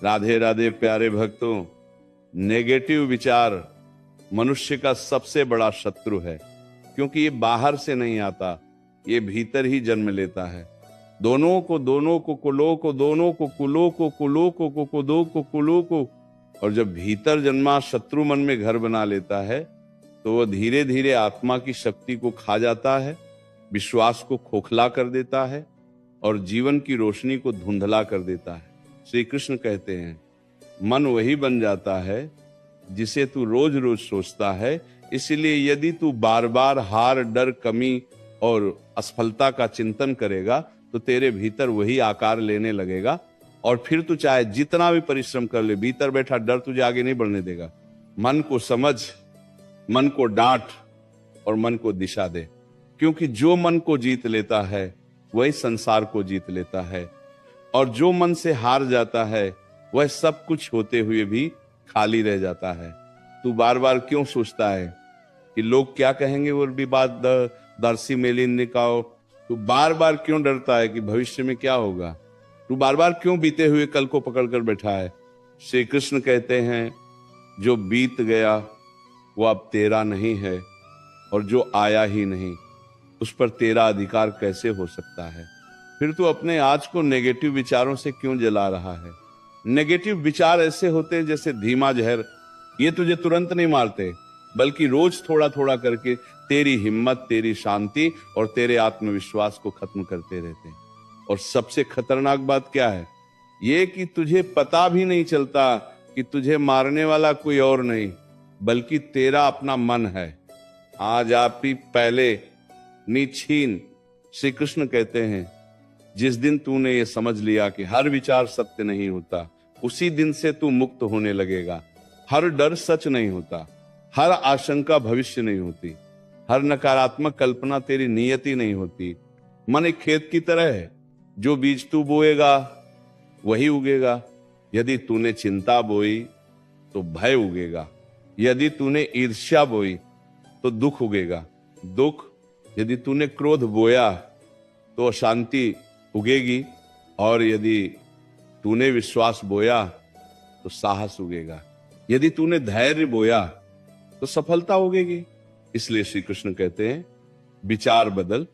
राधे राधे प्यारे भक्तों, नेगेटिव विचार मनुष्य का सबसे बड़ा शत्रु है, क्योंकि ये बाहर से नहीं आता, ये भीतर ही जन्म लेता है। दोनों को कुलो को, दोनों को कुलो को, कुलो को दो को कुलो को। और जब भीतर जन्मा शत्रु मन में घर बना लेता है तो वह धीरे धीरे आत्मा की शक्ति को खा जाता है, विश्वास को खोखला कर देता है और जीवन की रोशनी को धुंधला कर देता है। श्री कृष्ण कहते हैं, मन वही बन जाता है जिसे तू रोज रोज सोचता है। इसलिए यदि तू बार बार हार, डर, कमी और असफलता का चिंतन करेगा तो तेरे भीतर वही आकार लेने लगेगा और फिर तू चाहे जितना भी परिश्रम कर ले, भीतर बैठा डर तुझे आगे नहीं बढ़ने देगा। मन को समझ, मन को डांट और मन को दिशा दे, क्योंकि जो मन को जीत लेता है वही संसार को जीत लेता है और जो मन से हार जाता है वह सब कुछ होते हुए भी खाली रह जाता है। तू बार बार क्यों सोचता है कि लोग क्या कहेंगे, वो भी बात दर्शी मेलिन निकाओ। तू बार बार क्यों डरता है कि भविष्य में क्या होगा? तू बार बार क्यों बीते हुए कल को पकड़कर बैठा है? श्री कृष्ण कहते हैं, जो बीत गया वो अब तेरा नहीं है और जो आया ही नहीं उस पर तेरा अधिकार कैसे हो सकता है? फिर तू अपने आज को नेगेटिव विचारों से क्यों जला रहा है? नेगेटिव विचार ऐसे होते हैं जैसे धीमा जहर, ये तुझे तुरंत नहीं मारते, बल्कि रोज थोड़ा थोड़ा करके तेरी हिम्मत, तेरी शांति और तेरे आत्मविश्वास को खत्म करते रहते हैं। और सबसे खतरनाक बात क्या है? ये कि तुझे पता भी नहीं चलता कि तुझे मारने वाला कोई और नहीं बल्कि तेरा अपना मन है। आज आप ही पहले निछीन। श्री कृष्ण कहते हैं, जिस दिन तूने ये समझ लिया कि हर विचार सत्य नहीं होता, उसी दिन से तू मुक्त होने लगेगा। हर डर सच नहीं होता, हर आशंका भविष्य नहीं होती, हर नकारात्मक कल्पना तेरी नियति नहीं होती। मन एक खेत की तरह है, जो बीज तू बोएगा वही उगेगा। यदि तूने चिंता बोई तो भय उगेगा, यदि तूने ईर्ष्या बोई तो दुख उगेगा। दुख, यदि तूने क्रोध बोया तो अशांति उगेगी और यदि तूने विश्वास बोया तो साहस उगेगा। यदि तूने धैर्य बोया तो सफलता उगेगी। इसलिए श्री कृष्ण कहते हैं, विचार बदल,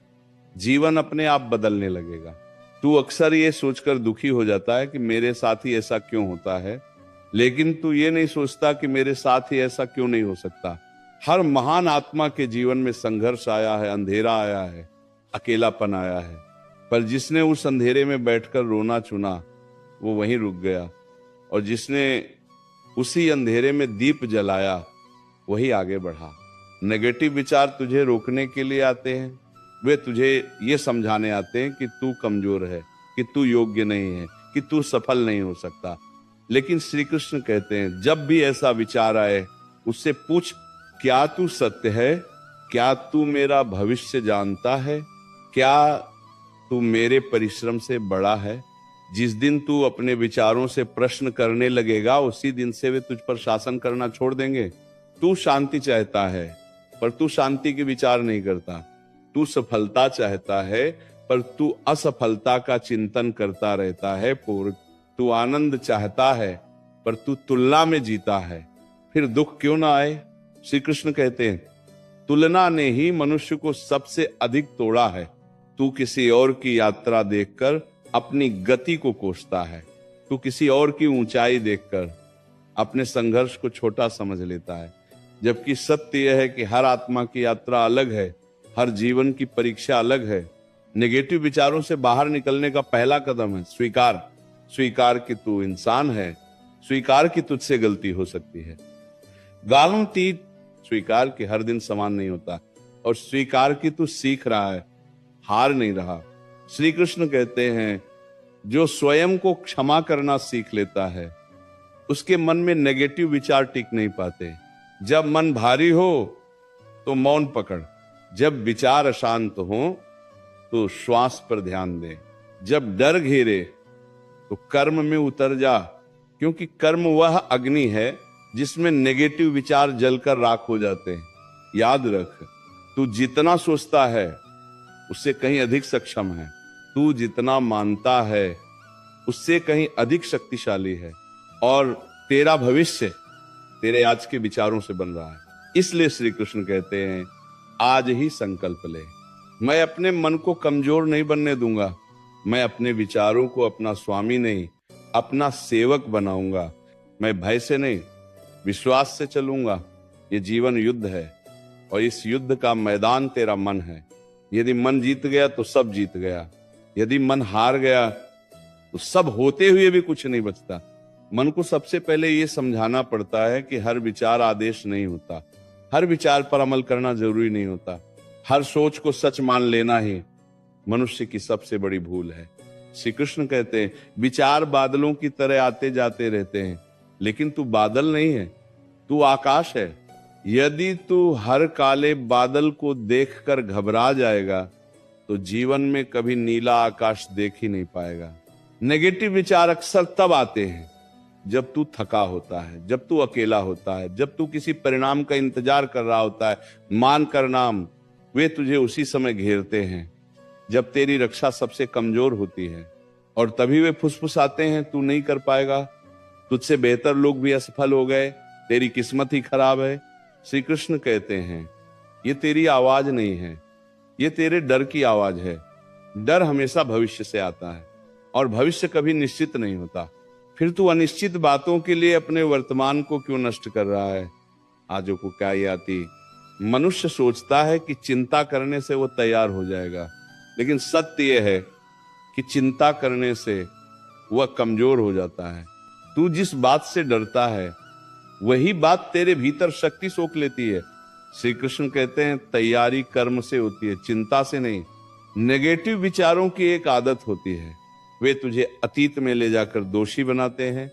जीवन अपने आप बदलने लगेगा। तू अक्सर ये सोचकर दुखी हो जाता है कि मेरे साथ ही ऐसा क्यों होता है, लेकिन तू ये नहीं सोचता कि मेरे साथ ही ऐसा क्यों नहीं हो सकता। हर महान आत्मा के जीवन में संघर्ष आया है, अंधेरा आया है, अकेलापन आया है, पर जिसने उस अंधेरे में बैठकर रोना चुना वो वहीं रुक गया और जिसने उसी अंधेरे में दीप जलाया वही आगे बढ़ा। नेगेटिव विचार तुझे रोकने के लिए आते हैं, वे तुझे ये समझाने आते हैं कि तू कमजोर है, कि तू योग्य नहीं है, कि तू सफल नहीं हो सकता। लेकिन श्री कृष्ण कहते हैं, जब भी ऐसा विचार आए उससे पूछ, क्या तू सत्य है? क्या तू मेरा भविष्य जानता है? क्या तू मेरे परिश्रम से बड़ा है? जिस दिन तू अपने विचारों से प्रश्न करने लगेगा उसी दिन से वे तुझ पर शासन करना छोड़ देंगे। तू शांति चाहता है पर तू शांति के विचार नहीं करता। तू सफलता चाहता है पर तू असफलता का चिंतन करता रहता है। तू आनंद चाहता है पर तू तुलना में जीता है। फिर दुख क्यों ना आए? श्री कृष्ण कहते हैं, तुलना ने ही मनुष्य को सबसे अधिक तोड़ा है। तू किसी और की यात्रा देखकर अपनी गति को कोसता है, तू किसी और की ऊंचाई देखकर अपने संघर्ष को छोटा समझ लेता है, जबकि सत्य यह है कि हर आत्मा की यात्रा अलग है, हर जीवन की परीक्षा अलग है। नेगेटिव विचारों से बाहर निकलने का पहला कदम है स्वीकार। स्वीकार कि तू इंसान है, स्वीकार कि तुझसे गलती हो सकती है। गारंटी स्वीकार कि हर दिन समान नहीं होता और स्वीकार कि तू सीख रहा है, हार नहीं रहा। श्री कृष्ण कहते हैं, जो स्वयं को क्षमा करना सीख लेता है उसके मन में नेगेटिव विचार टिक नहीं पाते। जब मन भारी हो तो मौन पकड़, जब विचार अशांत हो तो श्वास पर ध्यान दे, जब डर घेरे तो कर्म में उतर जा, क्योंकि कर्म वह अग्नि है जिसमें नेगेटिव विचार जलकर राख हो जाते हैं। याद रख, तू जितना सोचता है उससे कहीं अधिक सक्षम है, तू जितना मानता है उससे कहीं अधिक शक्तिशाली है। और तेरा भविष्य तेरे आज के विचारों से बन रहा है। इसलिए श्री कृष्ण कहते हैं आज ही संकल्प ले, मैं अपने मन को कमजोर नहीं बनने दूंगा, मैं अपने विचारों को अपना स्वामी नहीं अपना सेवक बनाऊंगा। मैं भय से नहीं विश्वास से चलूंगा। ये जीवन युद्ध है और इस युद्ध का मैदान तेरा मन है। यदि मन जीत गया तो सब जीत गया, यदि मन हार गया तो सब होते हुए भी कुछ नहीं बचता। मन को सबसे पहले ये समझाना पड़ता है कि हर विचार आदेश नहीं होता, हर विचार पर अमल करना जरूरी नहीं होता, हर सोच को सच मान लेना ही मनुष्य की सबसे बड़ी भूल है। श्री कृष्ण कहते हैं विचार बादलों की तरह आते जाते रहते हैं, लेकिन तू बादल नहीं है, तू आकाश है। यदि तू हर काले बादल को देखकर घबरा जाएगा तो जीवन में कभी नीला आकाश देख ही नहीं पाएगा। नेगेटिव विचार अक्सर तब आते हैं जब तू थका होता है, जब तू अकेला होता है, जब तू किसी परिणाम का इंतजार कर रहा होता है। मान कर नाम वे तुझे उसी समय घेरते हैं जब तेरी रक्षा सबसे कमजोर होती है, और तभी वे फुसफुसाते हैं तू नहीं कर पाएगा, तुझसे बेहतर लोग भी असफल हो गए, तेरी किस्मत ही खराब है। श्री कृष्ण कहते हैं ये तेरी आवाज नहीं है, ये तेरे डर की आवाज है। डर हमेशा भविष्य से आता है और भविष्य कभी निश्चित नहीं होता। फिर तू अनिश्चित बातों के लिए अपने वर्तमान को क्यों नष्ट कर रहा है? आजो को क्या याती। मनुष्य सोचता है कि चिंता करने से वो तैयार हो जाएगा, लेकिन सत्य यह है कि चिंता करने से वह कमजोर हो जाता है। तू जिस बात से डरता है वही बात तेरे भीतर शक्ति सोख लेती है। श्री कृष्ण कहते हैं तैयारी कर्म से होती है, चिंता से नहीं। नेगेटिव विचारों की एक आदत होती है, वे तुझे अतीत में ले जाकर दोषी बनाते हैं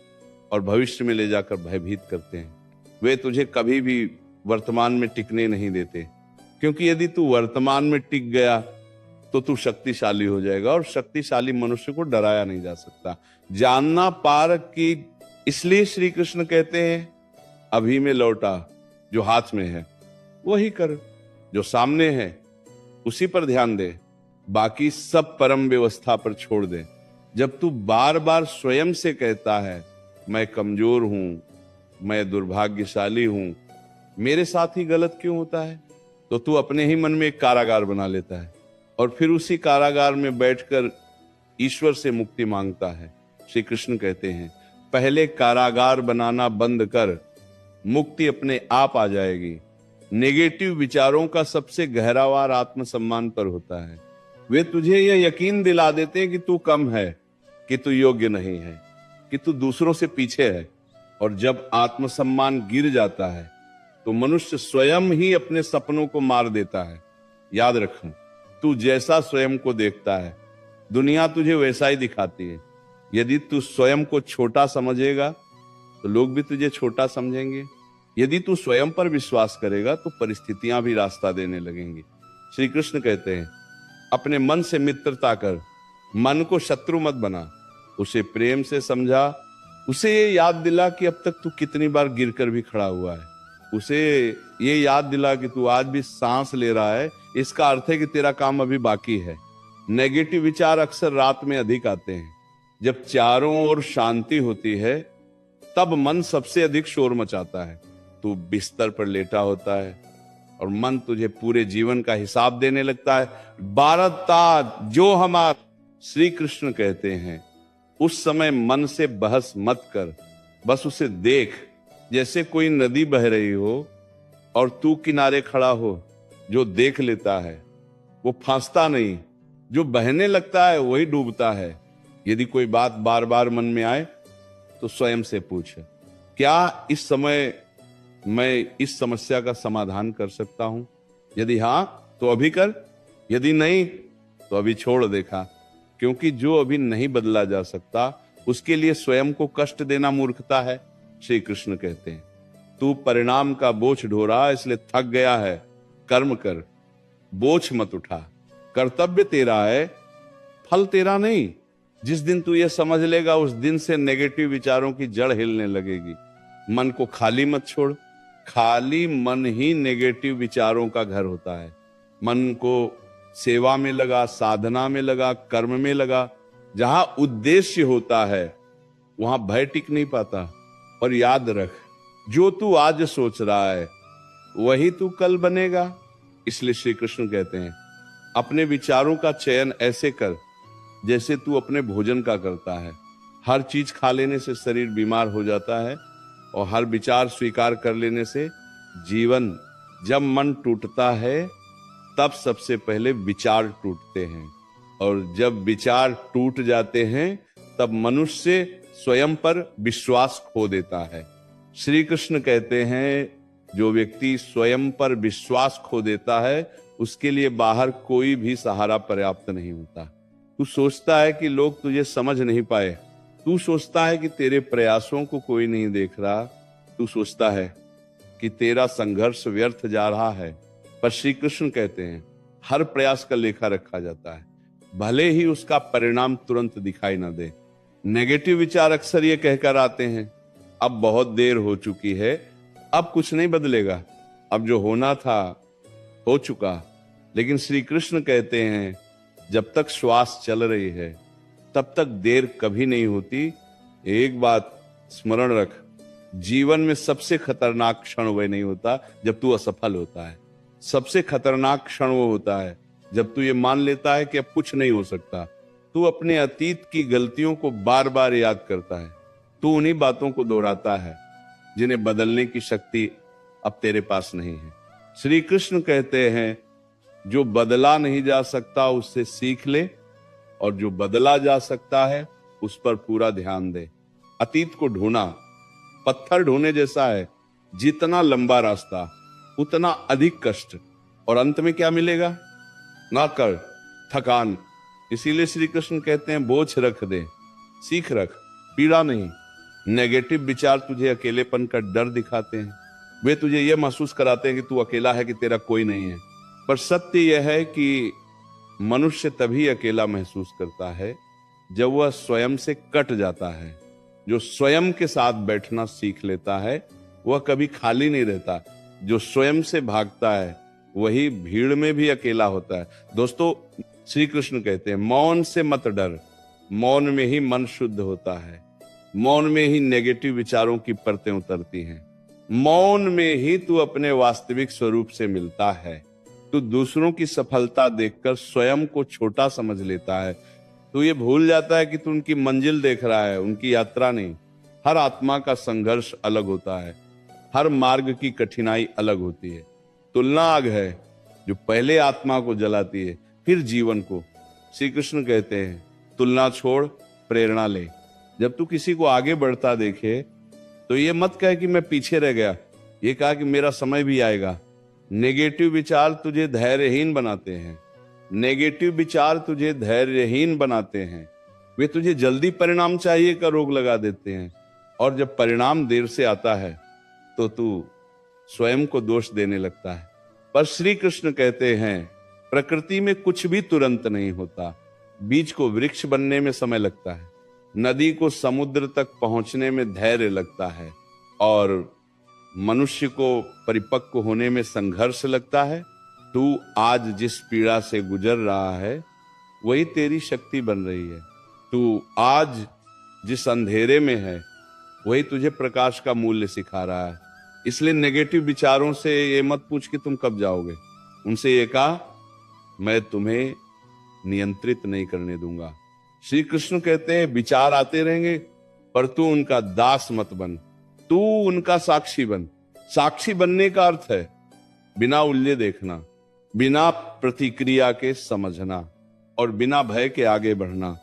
और भविष्य में ले जाकर भयभीत करते हैं। वे तुझे कभी भी वर्तमान में टिकने नहीं देते, क्योंकि यदि तू वर्तमान में टिक गया तो तू शक्तिशाली हो जाएगा, और शक्तिशाली मनुष्य को डराया नहीं जा सकता। जानना पार की, इसलिए श्री कृष्ण कहते हैं अभी में लौटा, जो हाथ में है वही कर, जो सामने है उसी पर ध्यान दे, बाकी सब परम व्यवस्था पर छोड़ दे। जब तू बार बार स्वयं से कहता है मैं कमजोर हूं, मैं दुर्भाग्यशाली हूं, मेरे साथ ही गलत क्यों होता है, तो तू अपने ही मन में एक कारागार बना लेता है और फिर उसी कारागार में बैठकर ईश्वर से मुक्ति मांगता है। श्री कृष्ण कहते हैं पहले कारागार बनाना बंद कर, मुक्ति अपने आप आ जाएगी। नेगेटिव विचारों का सबसे गहरा वार आत्मसम्मान पर होता है। वे तुझे यह यकीन दिला देते हैं कि तू कम है, कि तू योग्य नहीं है, कि तू दूसरों से पीछे है। और जब आत्मसम्मान गिर जाता है तो मनुष्य स्वयं ही अपने सपनों को मार देता है। याद रखूं, तू जैसा स्वयं को देखता है दुनिया तुझे वैसा ही दिखाती है। यदि तू स्वयं को छोटा समझेगा तो लोग भी तुझे छोटा समझेंगे। यदि तू स्वयं पर विश्वास करेगा तो परिस्थितियां भी रास्ता देने लगेंगी। श्री कृष्ण कहते हैं अपने मन से मित्रता कर, मन को शत्रु मत बना, उसे प्रेम से समझा, उसे ये याद दिला कि अब तक तू कितनी बार गिरकर भी खड़ा हुआ है, उसे ये याद दिला कि तू आज भी सांस ले रहा है, इसका अर्थ है कि तेरा काम अभी बाकी है। नेगेटिव विचार अक्सर रात में अधिक आते हैं, जब चारों ओर शांति होती है तब मन सबसे अधिक शोर मचाता है। तू बिस्तर पर लेटा होता है और मन तुझे पूरे जीवन का हिसाब देने लगता है। भारत जो हमारा, श्री कृष्ण कहते हैं उस समय मन से बहस मत कर, बस उसे देख, जैसे कोई नदी बह रही हो और तू किनारे खड़ा हो। जो देख लेता है वो फंसता नहीं, जो बहने लगता है वही डूबता है। यदि कोई बात बार बार मन में आए तो स्वयं से पूछ, क्या इस समय मैं इस समस्या का समाधान कर सकता हूं? यदि हां तो अभी कर, यदि नहीं तो अभी छोड़ देखा। क्योंकि जो अभी नहीं बदला जा सकता उसके लिए स्वयं को कष्ट देना मूर्खता है। श्री कृष्ण कहते हैं तू परिणाम का बोझ ढो रहा है इसलिए थक गया है, कर्म कर, बोझ मत उठा। कर्तव्य तेरा है, फल तेरा नहीं। जिस दिन तू ये समझ लेगा उस दिन से नेगेटिव विचारों की जड़ हिलने लगेगी। मन को खाली मत छोड़, खाली मन ही नेगेटिव विचारों का घर होता है। मन को सेवा में लगा, साधना में लगा, कर्म में लगा। जहां उद्देश्य होता है वहां भय टिक नहीं पाता। और याद रख, जो तू आज सोच रहा है वही तू कल बनेगा। इसलिए श्री कृष्ण कहते हैं, अपने विचारों का चयन ऐसे कर जैसे तू अपने भोजन का करता है। हर चीज खा लेने से शरीर बीमार हो जाता है और हर विचार स्वीकार कर लेने से जीवन, जब मन टूटता है तब सबसे पहले विचार टूटते हैं, और जब विचार टूट जाते हैं तब मनुष्य स्वयं पर विश्वास खो देता है। श्री कृष्ण कहते हैं, जो व्यक्ति स्वयं पर विश्वास खो देता है उसके लिए बाहर कोई भी सहारा पर्याप्त नहीं होता। तू सोचता है कि लोग तुझे समझ नहीं पाए, तू सोचता है कि तेरे प्रयासों को कोई नहीं देख रहा, तू सोचता है कि तेरा संघर्ष व्यर्थ जा रहा है। पर श्री कृष्ण कहते हैं, हर प्रयास का लेखा रखा जाता है, भले ही उसका परिणाम तुरंत दिखाई ना दे। नेगेटिव विचार अक्सर ये कहकर आते हैं, अब बहुत देर हो चुकी है, अब कुछ नहीं बदलेगा, अब जो होना था हो चुका। लेकिन श्री कृष्ण कहते हैं, जब तक श्वास चल रही है तब तक देर कभी नहीं होती। एक बात स्मरण रख, जीवन में सबसे खतरनाक क्षण वह नहीं होता जब तू असफल होता है। सबसे खतरनाक क्षण वो होता है जब तू ये मान लेता है कि अब कुछ नहीं हो सकता। तू अपने अतीत की गलतियों को बार बार याद करता है, तू उन्हीं बातों को दोहराता है जिन्हें बदलने की शक्ति अब तेरे पास नहीं है। श्री कृष्ण कहते हैं, जो बदला नहीं जा सकता उससे सीख ले, और जो बदला जा सकता है उस पर पूरा ध्यान दे। अतीत को ढूंढना पत्थर ढूंढने जैसा है, जितना लंबा रास्ता उतना अधिक कष्ट, और अंत में क्या मिलेगा? ना कर, थकान। इसीलिए श्री कृष्ण कहते हैं, बोझ रख दे, सीख रख, पीड़ा नहीं। नेगेटिव विचार तुझे अकेलेपन का डर दिखाते हैं, वे तुझे यह महसूस कराते हैं कि तू अकेला है, कि तेरा कोई नहीं है। पर सत्य यह है कि मनुष्य तभी अकेला महसूस करता है जब वह स्वयं से कट जाता है। जो स्वयं के साथ बैठना सीख लेता है वह कभी खाली नहीं रहता। जो स्वयं से भागता है वही भीड़ में भी अकेला होता है। दोस्तों, श्री कृष्ण कहते हैं, मौन से मत डर, मौन में ही मन शुद्ध होता है, मौन में ही नेगेटिव विचारों की परतें उतरती हैं, मौन में ही तू अपने वास्तविक स्वरूप से मिलता है। तू दूसरों की सफलता देखकर स्वयं को छोटा समझ लेता है। तू ये भूल जाता है कि तू उनकी मंजिल देख रहा है, उनकी यात्रा नहीं। हर आत्मा का संघर्ष अलग होता है, हर मार्ग की कठिनाई अलग होती है। तुलना आग है जो पहले आत्मा को जलाती है, फिर जीवन को। श्री कृष्ण कहते हैं, तुलना छोड़, प्रेरणा ले। जब तू किसी को आगे बढ़ता देखे तो ये मत कहे कि मैं पीछे रह गया, ये कहा कि मेरा समय भी आएगा। नेगेटिव विचार तुझे धैर्यहीन बनाते हैं, नेगेटिव विचार तुझे धैर्यहीन बनाते हैं। वे तुझे जल्दी परिणाम चाहिए का रोग लगा देते हैं, और जब परिणाम देर से आता है तो तू स्वयं को दोष देने लगता है। पर श्री कृष्ण कहते हैं, प्रकृति में कुछ भी तुरंत नहीं होता। बीज को वृक्ष बनने में समय लगता है, नदी को समुद्र तक पहुंचने में धैर्य लगता है, और मनुष्य को परिपक्व होने में संघर्ष लगता है। तू आज जिस पीड़ा से गुजर रहा है वही तेरी शक्ति बन रही है। तू आज जिस अंधेरे में है वही तुझे प्रकाश का मूल्य सिखा रहा है। इसलिए नेगेटिव विचारों से ये मत पूछ कि तुम कब जाओगे, उनसे ये कहा, मैं तुम्हें नियंत्रित नहीं करने दूंगा। श्री कृष्ण कहते हैं, विचार आते रहेंगे पर तू उनका दास मत बन, तू उनका साक्षी बन। साक्षी बनने का अर्थ है बिना उलझे देखना, बिना प्रतिक्रिया के समझना, और बिना भय के आगे बढ़ना।